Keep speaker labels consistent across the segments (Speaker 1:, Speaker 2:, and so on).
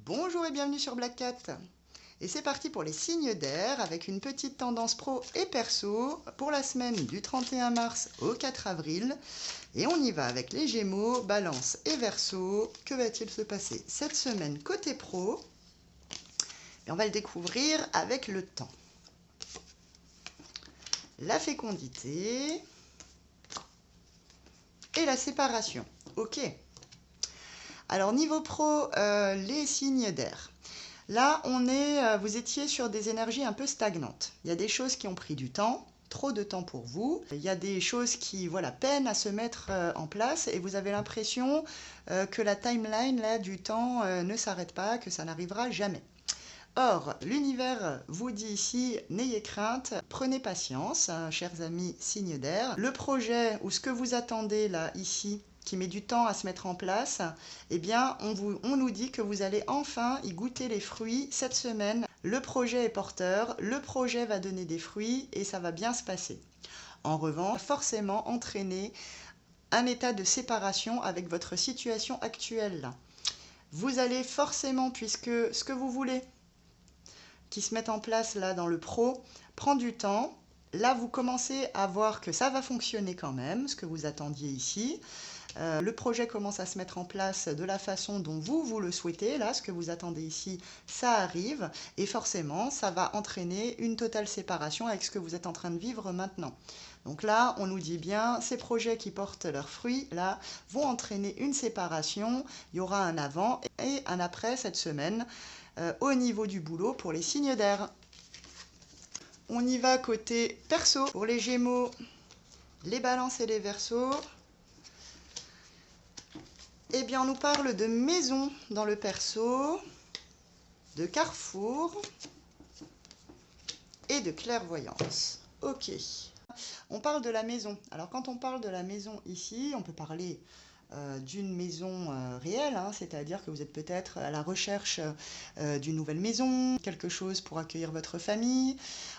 Speaker 1: Bonjour et bienvenue sur Black Cat. Et c'est parti pour les signes d'air avec une petite tendance pro et perso pour la semaine du 31 mars au 4 avril. Et on y va avec les Gémeaux, Balance et Verseau. Que va-t-il se passer cette semaine côté pro? Et on va le découvrir avec le temps. La fécondité et la séparation. Ok. Alors niveau pro, les signes d'air. Là, vous étiez sur des énergies un peu stagnantes. Il y a des choses qui ont pris du temps, trop de temps pour vous. Il y a des choses qui peinent à se mettre en place et vous avez l'impression que la timeline là, du temps ne s'arrête pas, que ça n'arrivera jamais. Or, l'univers vous dit ici, n'ayez crainte, prenez patience, hein, chers amis signes d'air. Le projet ou ce que vous attendez là, ici, qui met du temps à se mettre en place, eh bien, on nous dit que vous allez enfin y goûter les fruits cette semaine. Le projet est porteur, le projet va donner des fruits et ça va bien se passer. En revanche, forcément entraîner un état de séparation avec votre situation actuelle. Vous allez forcément, puisque ce que vous voulez, qui se mettent en place là dans le pro prend du temps. Là, vous commencez à voir que ça va fonctionner quand même, ce que vous attendiez ici. Le projet commence à se mettre en place de la façon dont vous le souhaitez. Là, ce que vous attendez ici, ça arrive. Et forcément, ça va entraîner une totale séparation avec ce que vous êtes en train de vivre maintenant. Donc là, on nous dit bien, ces projets qui portent leurs fruits, là, vont entraîner une séparation. Il y aura un avant et un après cette semaine. Au niveau du boulot pour les signes d'air. On y va côté perso. Pour les Gémeaux, les Balances et les Verseaux, eh bien on nous parle de maison dans le perso, de carrefour et de clairvoyance. Ok. On parle de la maison. Alors quand on parle de la maison ici, on peut parler d'une maison réelle, hein, c'est-à-dire que vous êtes peut-être à la recherche d'une nouvelle maison, quelque chose pour accueillir votre famille.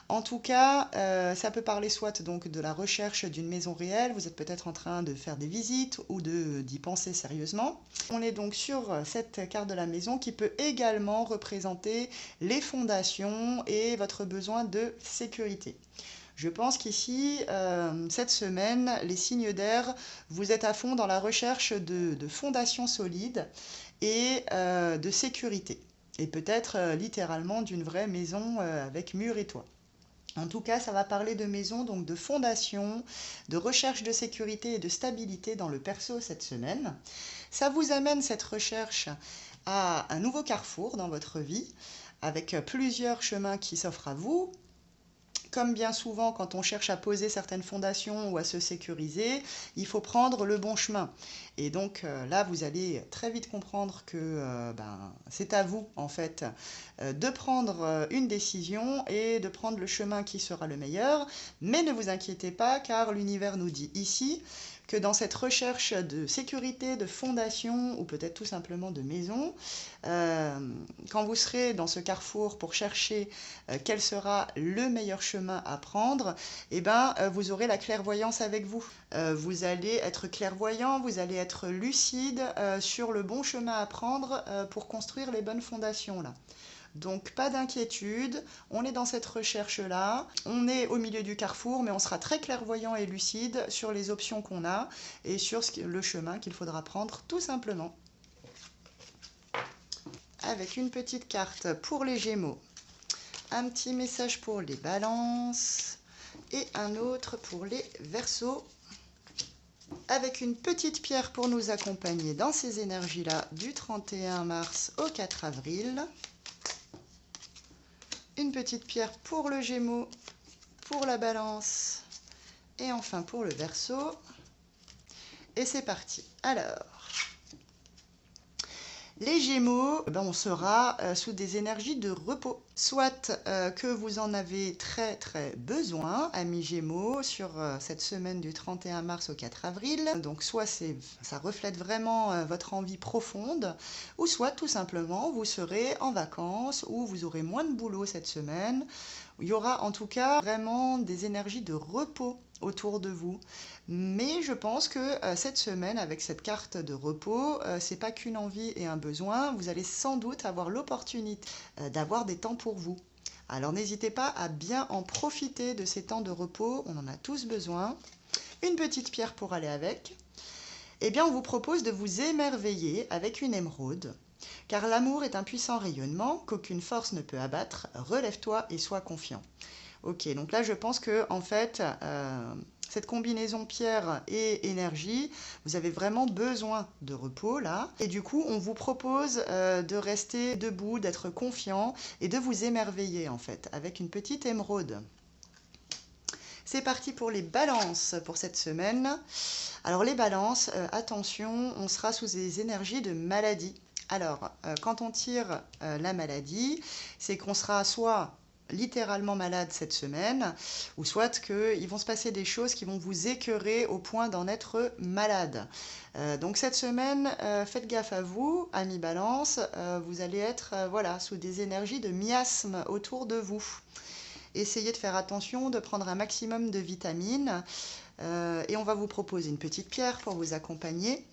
Speaker 1: En tout cas, ça peut parler soit donc de la recherche d'une maison réelle, vous êtes peut-être en train de faire des visites ou d'y penser sérieusement. On est donc sur cette carte de la maison qui peut également représenter les fondations et votre besoin de sécurité. Je pense qu'ici, cette semaine, les signes d'air, vous êtes à fond dans la recherche de fondations solides et de sécurité. Et peut-être littéralement d'une vraie maison avec mur et toit. En tout cas, ça va parler de maison, donc de fondation, de recherche de sécurité et de stabilité dans le perso cette semaine. Ça vous amène cette recherche à un nouveau carrefour dans votre vie, avec plusieurs chemins qui s'offrent à vous. Comme bien souvent, quand on cherche à poser certaines fondations ou à se sécuriser, il faut prendre le bon chemin. Et donc là, vous allez très vite comprendre que c'est à vous, en fait, de prendre une décision et de prendre le chemin qui sera le meilleur. Mais ne vous inquiétez pas, car l'univers nous dit ici que dans cette recherche de sécurité, de fondation ou peut-être tout simplement de maison, quand vous serez dans ce carrefour pour chercher quel sera le meilleur chemin à prendre, vous aurez la clairvoyance avec vous. Vous allez être clairvoyant, vous allez être lucide sur le bon chemin à prendre pour construire les bonnes fondations là. Donc pas d'inquiétude, on est dans cette recherche-là, on est au milieu du carrefour, mais on sera très clairvoyant et lucide sur les options qu'on a et sur le chemin qu'il faudra prendre tout simplement. Avec une petite carte pour les Gémeaux, un petit message pour les Balances et un autre pour les Verseaux. Avec une petite pierre pour nous accompagner dans ces énergies-là du 31 mars au 4 avril. Une petite pierre pour le Gémeaux, pour la Balance et enfin pour le Verseau. Et c'est parti. Alors, les Gémeaux, on sera sous des énergies de repos. Soit que vous en avez très très besoin, amis Gémeaux, sur cette semaine du 31 mars au 4 avril. Donc soit ça reflète vraiment votre envie profonde, ou soit tout simplement vous serez en vacances ou vous aurez moins de boulot cette semaine. Il y aura en tout cas vraiment des énergies de repos autour de vous. Mais je pense que cette semaine, avec cette carte de repos, c'est pas qu'une envie et un besoin. Vous allez sans doute avoir l'opportunité d'avoir des temps pour vous. Alors n'hésitez pas à bien en profiter de ces temps de repos, on en a tous besoin. Une petite pierre pour aller avec. Eh bien, on vous propose de vous émerveiller avec une émeraude. Car l'amour est un puissant rayonnement qu'aucune force ne peut abattre. Relève-toi et sois confiant. Ok, donc là je pense que en fait, cette combinaison pierre et énergie, vous avez vraiment besoin de repos là. Et du coup, on vous propose de rester debout, d'être confiant et de vous émerveiller en fait, avec une petite émeraude. C'est parti pour les balances pour cette semaine. Alors les balances, attention, on sera sous des énergies de maladie. Alors, quand on tire la maladie, c'est qu'on sera soit littéralement malade cette semaine, ou soit qu'il vont se passer des choses qui vont vous écœurer au point d'en être malade. Donc cette semaine, faites gaffe à vous, amis Balance, vous allez être voilà, sous des énergies de miasme autour de vous. Essayez de faire attention, de prendre un maximum de vitamines, et on va vous proposer une petite pierre pour vous accompagner.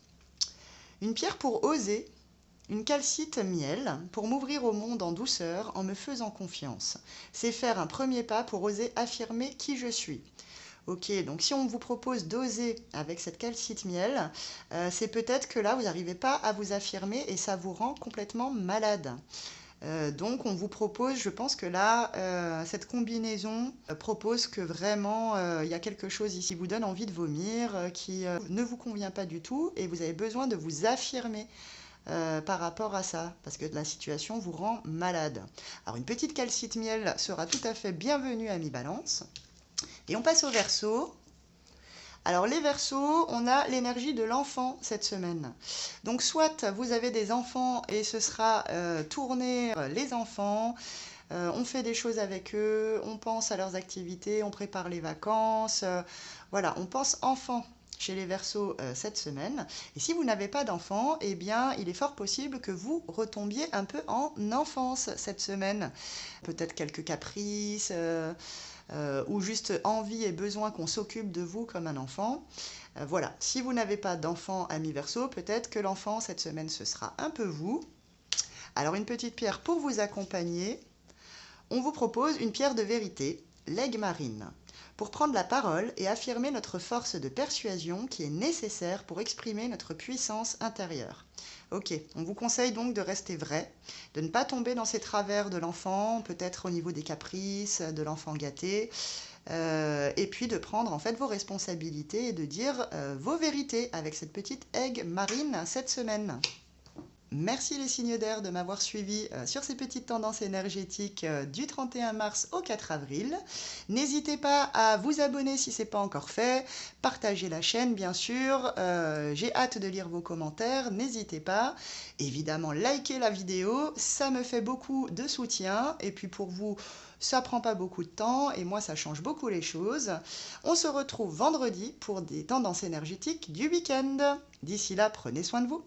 Speaker 1: Une pierre pour oser. Une calcite miel pour m'ouvrir au monde en douceur en me faisant confiance. C'est faire un premier pas pour oser affirmer qui je suis. Ok, donc si on vous propose d'oser avec cette calcite miel, c'est peut-être que là, vous n'arrivez pas à vous affirmer et ça vous rend complètement malade. Donc on vous propose, je pense que là, cette combinaison propose que vraiment il y a quelque chose ici qui vous donne envie de vomir, qui ne vous convient pas du tout et vous avez besoin de vous affirmer. Par rapport à ça, parce que la situation vous rend malade. Alors une petite calcite miel sera tout à fait bienvenue à mi-balance. Et on passe au Verseau. Alors les Verseaux, on a l'énergie de l'enfant cette semaine. Donc soit vous avez des enfants et ce sera tourner les enfants, on fait des choses avec eux, on pense à leurs activités, on prépare les vacances, voilà, on pense enfants chez les Verseaux cette semaine. Et si vous n'avez pas d'enfant, eh bien, il est fort possible que vous retombiez un peu en enfance cette semaine. Peut-être quelques caprices, ou juste envie et besoin qu'on s'occupe de vous comme un enfant. Voilà, si vous n'avez pas d'enfant ami Verseau, peut-être que l'enfant cette semaine, ce sera un peu vous. Alors, une petite pierre pour vous accompagner. On vous propose une pierre de vérité, l'aigle marine, pour prendre la parole et affirmer notre force de persuasion qui est nécessaire pour exprimer notre puissance intérieure. Ok, on vous conseille donc de rester vrai, de ne pas tomber dans ces travers de l'enfant, peut-être au niveau des caprices, de l'enfant gâté, et puis de prendre en fait vos responsabilités et de dire vos vérités avec cette petite aigle marine cette semaine. Merci les signes d'air de m'avoir suivi sur ces petites tendances énergétiques du 31 mars au 4 avril. N'hésitez pas à vous abonner si ce n'est pas encore fait, partagez la chaîne bien sûr, j'ai hâte de lire vos commentaires, n'hésitez pas. Évidemment, likez la vidéo, ça me fait beaucoup de soutien et puis pour vous, ça prend pas beaucoup de temps et moi ça change beaucoup les choses. On se retrouve vendredi pour des tendances énergétiques du week-end. D'ici là, prenez soin de vous.